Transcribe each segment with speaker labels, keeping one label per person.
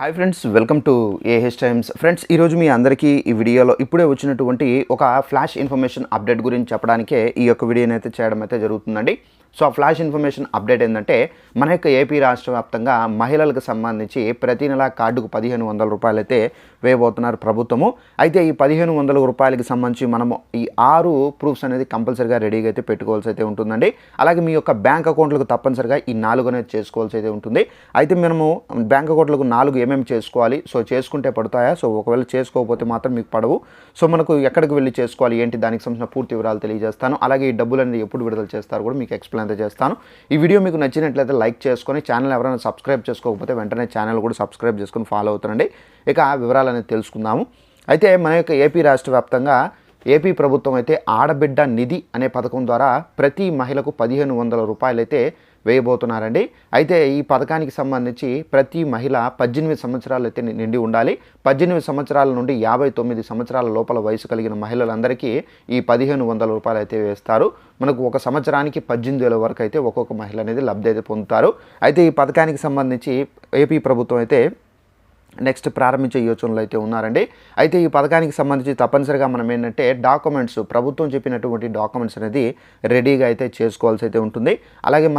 Speaker 1: Hi friends, welcome to AH times. Friends, ఈరోజు మీ అందరికీ ఈ వీడియోలో ఇప్పుడే వచ్చినటువంటి ఒక ఫ్లాష్ ఇన్ఫర్మేషన్ అప్డేట్ గురించి చెప్పడానికే ఈ యొక్క వీడియోని అయితే చేయడం అయితే జరుగుతుందండి. సో ఆ ఫ్లాష్ ఇన్ఫర్మేషన్ అప్డేట్ ఏంటంటే, మన యొక్క ఏపీ రాష్ట్ర వ్యాప్తంగా మహిళలకు సంబంధించి ప్రతి నెల కార్డుకు 1500 రూపాయలు అయితే వేయబోతున్నారు ప్రభుత్వము. అయితే ఈ 1500 రూపాయలకి సంబంధించి మనము ఈ 6 ప్రూఫ్స్ అనేది కంపల్సరీగా రెడీగా అయితే పెట్టుకోవాల్సి అయితే ఉంటుందండి. అలాగే మీ యొక్క బ్యాంక్ అకౌంట్లకు తప్పనిసరిగా ఈ 4 అనేది చేసుకోవాల్సి అయితే ఉంటుంది. అయితే మనము బ్యాంక్ అకౌంట్లకు 4 ఏమేమి చేసుకోవాలి, సో చేసుకుంటే పడతాయా, సో ఒకవేళ చేసుకోకపోతే మాత్రం మీకు పడవు. సో మనకు ఎక్కడికి వెళ్ళి చేసుకోవాలి ఏంటి, దానికి సంబంధించిన పూర్తి వివరాలు తెలియజేస్తాను. అలాగే ఈ డబ్బులు అనేది ఎప్పుడు విడుదల చేస్తారు కూడా మీకు ఎక్స్ప్లెయిన్ అయితే చేస్తాను. ఈ వీడియో మీకు నచ్చినట్లయితే లైక్ చేసుకొని, ఛానల్ ఎవరైనా సబ్స్క్రైబ్ చేసుకోకపోతే వెంటనే ఛానల్ కూడా సబ్స్క్రైబ్ చేసుకొని ఫాలో అవుతారండి. ఇక వివరాలు అనేది తెలుసుకుందాము. అయితే మన యొక్క ఏపీ రాష్ట్ర వ్యాప్తంగా ఏపీ ప్రభుత్వం అయితే ఆడబిడ్డ నిధి అనే పథకం ద్వారా ప్రతి మహిళకు 1500 రూపాయలు అయితే వేయబోతున్నారండి. అయితే ఈ పథకానికి సంబంధించి ప్రతి మహిళ 18 సంవత్సరాలు అయితే నిండి ఉండాలి. 18 సంవత్సరాల నుండి 59 సంవత్సరాల లోపల వయసు కలిగిన మహిళలందరికీ ఈ 1500 రూపాయలు అయితే వేస్తారు. మనకు ఒక సంవత్సరానికి 18,000 వరకు అయితే ఒక్కొక్క మహిళ అనేది లబ్ధి అయితే పొందుతారు. అయితే ఈ పథకానికి సంబంధించి ఏపీ ప్రభుత్వం అయితే నెక్స్ట్ ప్రారంభించే యోచనలు అయితే ఉన్నారండి. అయితే ఈ పథకానికి సంబంధించి తప్పనిసరిగా మనం ఏంటంటే డాక్యుమెంట్స్, ప్రభుత్వం చెప్పినటువంటి డాక్యుమెంట్స్ అనేది రెడీగా అయితే చేసుకోవాల్సి అయితే ఉంటుంది. అలాగే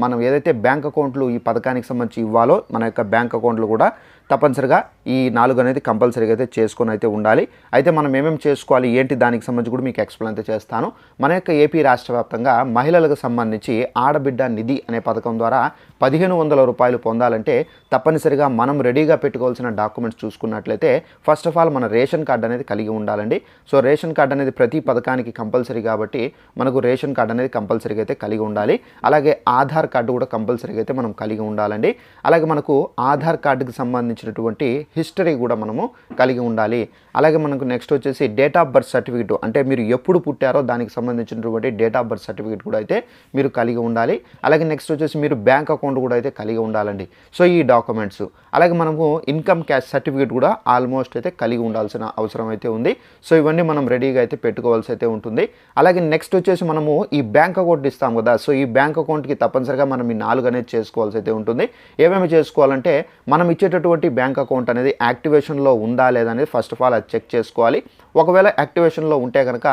Speaker 1: మనం ఏదైతే బ్యాంక్ అకౌంట్లు ఈ పథకానికి సంబంధించి ఇవ్వాలో మన యొక్క బ్యాంక్ అకౌంట్లు కూడా తప్పనిసరిగా ఈ 4 అనేది కంపల్సరీగా అయితే చేసుకొని అయితే ఉండాలి. అయితే మనం ఏమేమి చేసుకోవాలి ఏంటి, దానికి సంబంధించి కూడా మీకు ఎక్స్ప్లెయిన్ అయితే చేస్తాను. మన యొక్క ఏపీ రాష్ట్ర వ్యాప్తంగా మహిళలకు సంబంధించి ఆడబిడ్డ నిధి అనే పథకం ద్వారా 1500 రూపాయలు పొందాలంటే తప్పనిసరిగా మనం రెడీగా పెట్టుకోవాల్సిన డాక్యుమెంట్స్ చూసుకున్నట్లయితే ఫస్ట్ ఆఫ్ ఆల్ మన రేషన్ కార్డు అనేది కలిగి ఉండాలండి. సో రేషన్ కార్డు అనేది ప్రతి పథకానికి కంపల్సరీ కాబట్టి మనకు రేషన్ కార్డు అనేది కంపల్సరీగా అయితే కలిగి ఉండాలి. అలాగే ఆధార్ కార్డు కూడా కంపల్సరీగా అయితే మనం కలిగి ఉండాలండి. అలాగే మనకు ఆధార్ కార్డుకి సంబంధించినటువంటి హిస్టరీ కూడా మనము కలిగి ఉండాలి. అలాగే మనకు నెక్స్ట్ వచ్చేసి డేట్ ఆఫ్ బర్త్ సర్టిఫికేట్, అంటే మీరు ఎప్పుడు పుట్టారో దానికి సంబంధించినటువంటి డేట్ ఆఫ్ బర్త్ సర్టిఫికేట్ కూడా అయితే మీరు కలిగి ఉండాలి. అలాగే నెక్స్ట్ వచ్చేసి మీరు బ్యాంక్ అకౌంట్ కూడా అయితే కలిగి ఉండాలండి. సో ఈ డాక్యుమెంట్స్, అలాగే మనము ఇన్కమ్ క్యాష్ సర్టిఫికేట్ కూడా ఆల్మోస్ట్ అయితే కలిగి ఉండాల్సిన అవసరం అయితే ఉంది. సో ఇవన్నీ మనం రెడీగా అయితే పెట్టుకోవాల్సి అయితే ఉంటుంది. అలాగే నెక్స్ట్ వచ్చేసి మనము ఈ బ్యాంక్ అకౌంట్ ఇస్తాం కదా, సో ఈ బ్యాంక్ అకౌంట్కి తప్పనిసరిగా మనం ఈ 4 అనేది చేసుకోవాల్సి అయితే ఉంటుంది. ఏమేమి చేసుకోవాలంటే, మనం ఇచ్చేటటువంటి బ్యాంక్ అకౌంట్ అనేది యాక్టివేషన్లో ఉందా లేదా అనేది ఫస్ట్ ఆఫ్ ఆల్ అది చెక్ చేసుకోవాలి. ఒకవేళ యాక్టివేషన్లో ఉంటే కనుక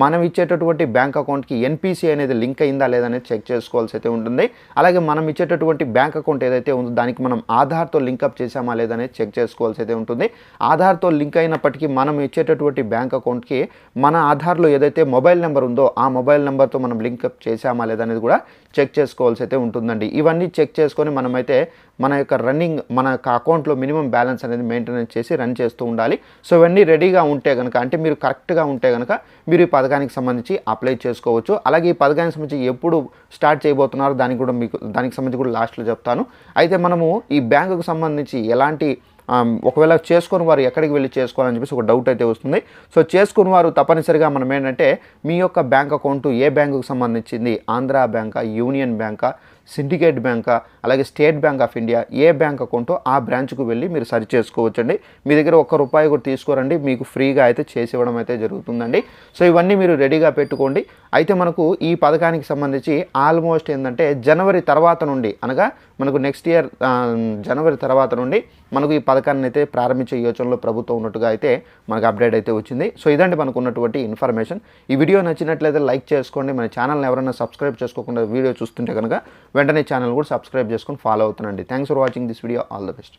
Speaker 1: మనం ఇచ్చేటటువంటి బ్యాంక్ అకౌంట్కి ఎన్పిసి అనేది లింక్ అయిందా లేదా అనేది చెక్ చేసుకోవాల్సి అయితే ఉంటుంది. అలాగే మనం ఇచ్చేటటువంటి బ్యాంక్ అకౌంట్ ఏదైతే ఉందో దానికి మనం ఆధార్తో లింకప్ చేసామా లేదా అనేది చెక్ చేసుకోవాల్సి అయితే ఉంటుంది. ఆధార్తో లింక్ అయినప్పటికీ మనం ఇచ్చేటటువంటి బ్యాంక్ అకౌంట్కి మన ఆధార్లో ఏదైతే మొబైల్ నెంబర్ ఉందో ఆ మొబైల్ నెంబర్తో మనం లింకప్ చేసామా లేదా అనేది కూడా చెక్ చేసుకోవాల్సి అయితే ఉంటుందండి. ఇవన్నీ చెక్ చేసుకొని మనమైతే మన యొక్క మన యొక్క అకౌంట్లో మినిమం బ్యాలెన్స్ అనేది మెయింటెనెన్స్ చేసి రన్ చేస్తూ ఉండాలి. సో ఇవన్నీ రెడీగా ఉంటే కనుక, అంటే మీరు కరెక్ట్గా ఉంటే కనుక మీరు ఈ పథకానికి సంబంధించి అప్లై చేసుకోవచ్చు. అలాగే ఈ పథకానికి సంబంధించి ఎప్పుడు స్టార్ట్ చేయబోతున్నారో దానికి సంబంధించి కూడా లాస్ట్లో చెప్తాను. అయితే మనము ఈ బ్యాంకుకు సంబంధించి ఎలాంటి ఒకవేళ చేసుకుని వారు ఎక్కడికి వెళ్ళి చేసుకోవాలని చెప్పేసి ఒక డౌట్ అయితే వస్తుంది. సో చేసుకుని వారు తప్పనిసరిగా మనం ఏంటంటే మీ యొక్క బ్యాంక్ అకౌంట్ ఏ బ్యాంకుకు సంబంధించింది, ఆంధ్రా బ్యాంకా, యూనియన్ బ్యాంకా, సిండికేట్ బ్యాంకా, అలాగే స్టేట్ బ్యాంక్ ఆఫ్ ఇండియా, ఏ బ్యాంక్ అకౌంటో ఆ బ్రాంచ్కు వెళ్ళి మీరు సరి చేసుకోవచ్చండి. మీ దగ్గర ₹1 కూడా తీసుకోరండి, మీకు ఫ్రీగా అయితే చేసి ఇవ్వడం అయితే జరుగుతుందండి. సో ఇవన్నీ మీరు రెడీగా పెట్టుకోండి. అయితే మనకు ఈ పథకానికి సంబంధించి ఆల్మోస్ట్ ఏంటంటే జనవరి తర్వాత నుండి, అనగా మనకు నెక్స్ట్ ఇయర్ జనవరి తర్వాత నుండి మనకు ఈ పథకాన్ని అయితే ప్రారంభించే యోచనలో ప్రభుత్వం ఉన్నట్టుగా అయితే మనకు అప్డేట్ అయితే వచ్చింది. సో ఇదండి మనకు ఉన్నటువంటి ఇన్ఫర్మేషన్. ఈ వీడియో నచ్చినట్లయితే లైక్ చేసుకోండి. మన ఛానల్ని ఎవరైనా సబ్స్క్రైబ్ చేసుకోకుండా వీడియో చూస్తుంటే కనుక వెంటనే ఛానల్ కూడా సబ్స్క్రైబ్ చేసుకొని ఫాలో అవుతానండి. Thanks for watching this video. All the best.